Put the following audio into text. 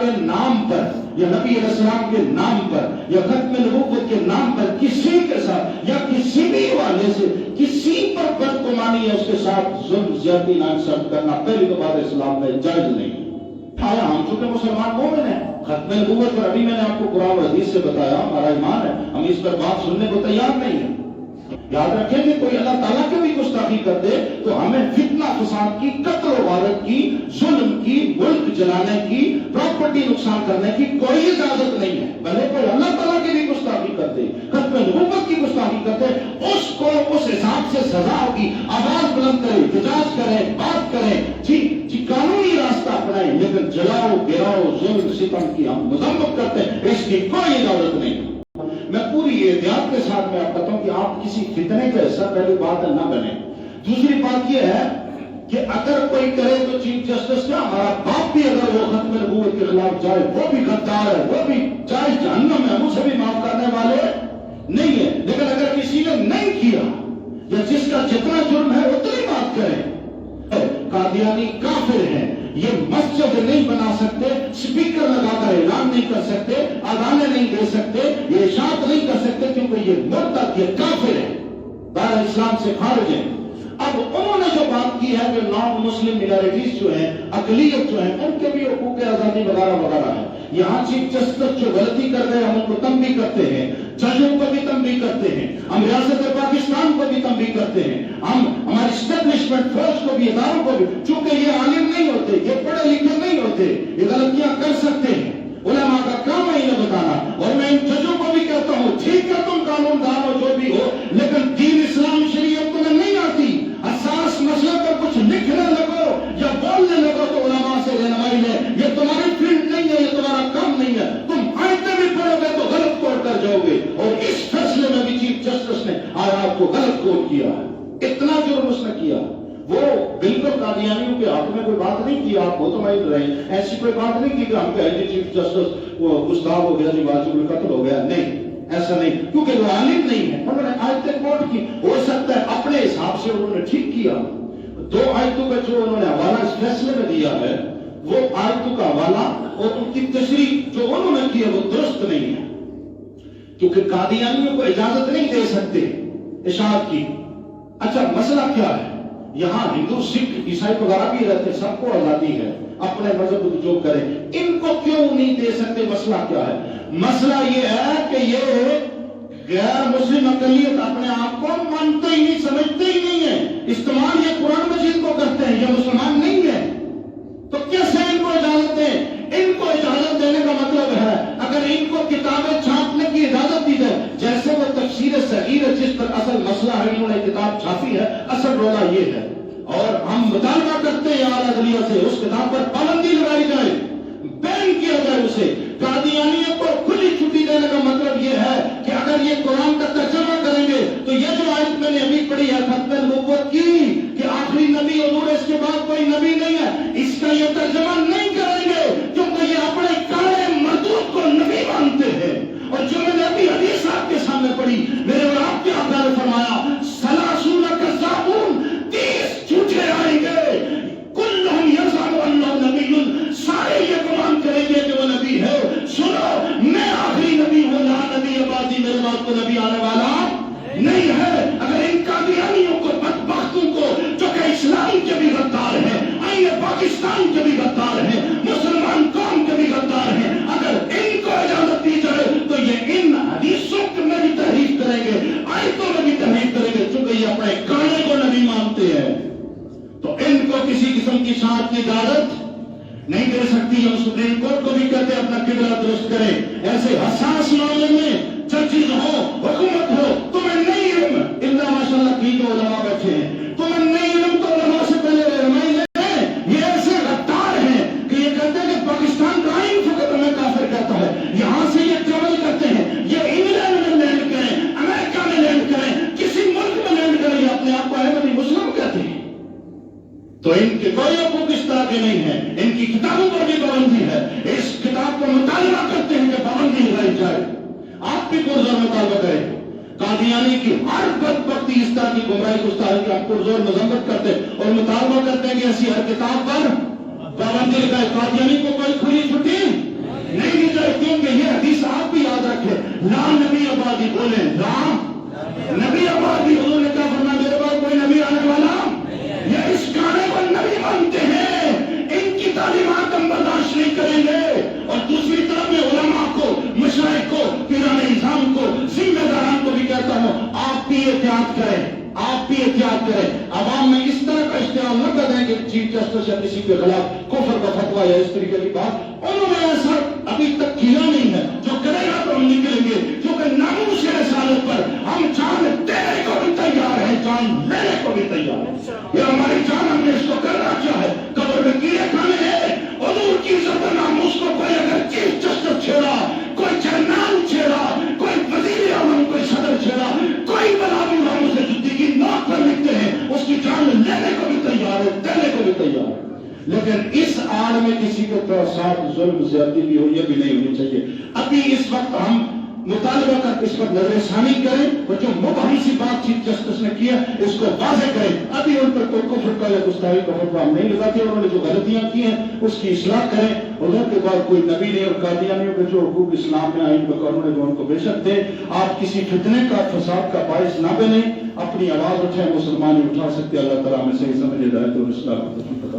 के नाम पर या नबी अलैहिस्सलाम के नाम पर या खत्म नबूवत के नाम पर किसी के साथ या किसी भी वाले से किसी पर बदगुमानी या उसके साथ जुल्म ज्यादती नाइंसाफी करना पहली तो बात इस्लाम में जायज नहीं। आया हम चूंकि मुसलमान मोमिन हैं, खत्म नबूवत पर अभी मैंने आपको कुरान और हदीस से बताया हमारा ईमान है, हम इस पर बात सुनने को तैयार नहीं है। याद रखें कि कोई अल्लाह ताला की भी गुस्ताखी कर दे तो हमें फितना फसाद की, कत्ल वारत की, जुल्म की, मुल्क जलाने की, प्रॉपर्टी नुकसान करने की कोई इजाजत नहीं है। भले कोई अल्लाह ताला की भी गुस्ताखी कर दे, खत्म नबूवत की गुस्ताखी कर दे, उसको उस हिसाब से सजा होगी। आवाज बुलंद करे, एहतजाज करे, बात करें, जी कानूनी रास्ता अपनाए, लेकिन जलाओ गिराओ जुल्म सितम की हम मजम्मत करते हैं, इसकी कोई इजाजत नहीं। मैं पूरी एहतियात के साथ में आपको बताऊं कि आप किसी फितने का हिस्सा पहली बात न बने। दूसरी बात यह है कि अगर कोई करे तो चीफ जस्टिस का हमारा बाप भी अगर वो खत्म नबूवत के खिलाफ जाए, वो भी गद्दार है, वो भी जाए जहन्नम है, मुझे भी माफ करने वाले नहीं है। लेकिन अगर किसी ने नहीं किया या जिसका जितना जुर्म है उतनी बात करें, कादियानी काफिर है, ये मस्जिद नहीं बना सकते, स्पीकर लगाकर ऐलान नहीं कर सकते, अजानें नहीं दे सकते, ये इशाअत नहीं कर सकते, क्योंकि ये मुर्तद, ये काफिर है, दायरा इस्लाम से खारिज है। अब उन्होंने जो बात की है कि नॉन मुस्लिम मिनॉरिटीज जो है, अकलियत जो है, उनके भी हुकूक आजादी वगैरह वगैरह है। यहाँ चीफ जस्टिस जो गलती कर रहे हैं हम उनको तंबीह करते हैं, जजों को भी तंबीह करते हैं, हम रियासत पाकिस्तान को भी तंबीह करते हैं, हम हमारे स्टैब्लिशमेंट फोर्स को भी, इदारों को भी, चूंकि ये आलिम नहीं होते, ये पढ़े लिखे नहीं होते, ये गलतियां कर सकते हैं, उलमा का काम है इन्हें बताना। और मैं इन जजों को भी कहता हूँ, ठीक है तुम कानूनदान हो जो भी हो, लेकिन दीन इस्लाम शरीयत तुम्हें नहीं आती, हसास मसले पर कुछ लिखने लगो या बोलने लगो तो उलमा से रहनुमाई ले, ये तुम्हारी फील्ड नहीं है, ये तुम्हारा काम नहीं है। तुम आयतें भी पढ़ोगे तो गलत कोट कर जाओगे, और इस फैसले में भी चीफ जस्टिस ने आयात को गलत कोट किया है। इतना जुर्म उसने किया, वो बिल्कुल कादियानियों के हक में कोई बात नहीं की, आप मुतमईन रहे, ऐसी कोई बात नहीं की कि हम कहें चीफ जस्टिस वो गुस्ताब हो गया जी, वाजिबुल कत्ल हो गया, नहीं, ऐसा नहीं, क्योंकि वो आलिम नहीं है। उन्होंने आयतें कोट की, हो सकता है अपने हिसाब से उन्होंने ठीक किया। दो आयतों का जो उन्होंने हवाला इस फैसले में दिया है, वो आयतों का हवाला और उनकी तशरीह जो उन्होंने की है वो दुरुस्त नहीं है, क्योंकि कादियानियों को इजाजत नहीं दे सकते इशाअत की। अच्छा, मसला क्या है? यहाँ हिंदू, सिख, ईसाई वगैरह भी रहते, सबको आजादी है, अपने मजहब जो करें, इनको क्यों नहीं दे सकते? मसला क्या है? मसला ये है कि ये गैर मुस्लिम अकलियत अपने आप को मानते ही नहीं, समझते ही नहीं है, इस्तेमाल ये कुरान मजीद को करते हैं, ये मुसलमान नहीं है, तो कैसे इनको इजाजत दें? इनको इजाजत देने का मतलब है अगर इनको किताबें छापने की इजाजत दी जाए, जैसे वो तफसीर सगीर है जिस पर असल मसला है, इन्होंने किताब छापी है, असल रोला ये है, और हम मुतालबा करते हैं आला अदलिया से उस किताब पर पाबंदी लगाई जाए, बैन किया जाए उसे। कादियानियों को खुली छुट्टी देने का मतलब ये है कि अगर ये कुरान का तर्जुमा करेंगे तो ये जो आयत मैंने अभी पढ़ी है खत्म नबूवत की कि आखिरी नबी हुजूर, इसके बाद कोई नबी नहीं है, इसका ये तर्जुमा नहीं करेंगे, क्योंकि ये अपने काले मरदूत को नबी मानते हैं। और जो मैंने अभी हदीस आपके सामने पढ़ी, मेरे और आपके आका ने फरमाया सलासून कज़्ज़ाबून, 30 झूठे आएंगे, कुल्लुहुम यज़अमु अन्नहु नबिय्युन, सारे ये गुमान करेंगे कि वो नबी है। सुनो, मैं आखिरी नबी हूं, ला नबी बादी, मेरे बाद को नबी आने वाला नहीं है। अगर इन कादियानियों को, बदबख्तों को, जो कि इस्लाम के भी गद्दार हैं, आइए पाकिस्तान के भी गद्दार हैं, मुसलमान कौम के भी गद्दार हैं, अगर इनको इजाजत दी जाए तो ये इन हदीसों में भी तहरीफ करेंगे, आयतों में भी तहरीफ करेंगे, क्योंकि ये अपने काने को नबी मानते हैं। तो इनको किसी किस्म की शाद की इजाजत नहीं दे सकती। हम सुप्रीम कोर्ट को भी कहते हैं अपना किबला दुरुस्त करें। ऐसे हसास मामले में जजेस हो, हुकूमत हो, तुम्हें नहीं इल्म, इल्ला माशाअल्लाह की तो उलमा बैठे हैं, तुम्हें नहीं इल्म तो उलमा से पहले रहनुमाई ले। ये ऐसे गद्दार हैं कि ये कहते हैं कि पाकिस्तान का आईन फकत हमें काफिर कहता है। यहाँ से ये ट्रेवल करते हैं, ये इंग्लैंड में लैंड करें, अमेरिका में लैंड करें, किसी मुल्क में लैंड करें, ये अपने आप को अहमदी मुस्लिम कहते हैं। तो इनके कोई हकूक इस तरह के नहीं है, इनकी किताबों पर भी पाबंदी है। इस किताब का मुतालबा करते हैं कि पाबंदी लगाई जाए। आप भी पुरजोर मुतालबा करें। कादियानी की हर बदबख्ती, इस तरह की गुमराही गुस्ताखी की हम पुरजोर मजम्मत करते हैं और मुतालबा करते हैं कि ऐसी हर किताब पर पाबंदी लगाए। कादियानी को कोई खुली छुट्टी بولے رام نبی آباد بھی حضور نے کہا فرمایا میرے بعد کوئی نبی آنے والا یا اس گانے کو نبی مانتے ہیں، ان کی تعلیمات ہم برداشت نہیں کریں گے۔ اور دوسری طرف میں علماء کو، مشائخ کو، پیران نظام کو، ذمہ داران کو بھی کہتا ہوں آپ بھی احتیاط کریں، آپ بھی احتیاط کریں، عوام میں اس طرح کا اشتعال نہ کر دیں کہ چیف جسٹس یا کسی کے خلاف کفر کا فتویٰ یا اس طریقے کی بات، انہوں نے ایسا ابھی تک کیا نہیں ہے، جو کرے گا تو ہم نکلیں گے، کیونکہ ناموس رسالت پر ہم جان دینے کو بھی تیار ہیں، جان لینے کو بھی تیار ہیں۔ یہ ہماری جان، ہم نے اس کو کرنا چاہے، قبر میں کیڑے کھانے ہیں، حضور کی عزت و ناموس کو کوئی اگر چیف جسٹس چھیڑا، کوئی جنرل چھیڑا، کوئی وزیر اعظم، کوئی صدر چھیڑا، کوئی بلا بھی ہم اسے جدی کی نوٹ پر لکھتے ہیں، اس کی جان لینے کو بھی تیار ہے، دینے کو بھی تیار ہے۔ لیکن اس آڑ میں کسی کے ساتھ ظلم زیادتی بھی ہو، یہ بھی نہیں ہونی چاہیے۔ ابھی اس وقت ہم مطالبہ کر اس پر نظر ثانی کریں اور جو مبہم سی بات چیف جسٹس نے کیا اس کو واضح کریں۔ ابھی ان پر کوئی کفر کا یا گستاخی کا فتویٰ ہم نہیں لگاتے، انہوں نے جو غلطیاں کی ہیں اس کی اصلاح کریں، اور ان کے بعد کوئی نبی نہیں اور قادیانیوں کے جو حقوق اسلام میں آئین میں قانون ہے جو ان کو بے شک دیں۔ آپ کسی فتنے کا، فساد کا باعث نہ بنیں، اپنی آواز اٹھائیں، مسلمان ہی اٹھا سکتے۔ اللہ تعالیٰ میں صحیح سمجھ ہدایت اور اصلاح کو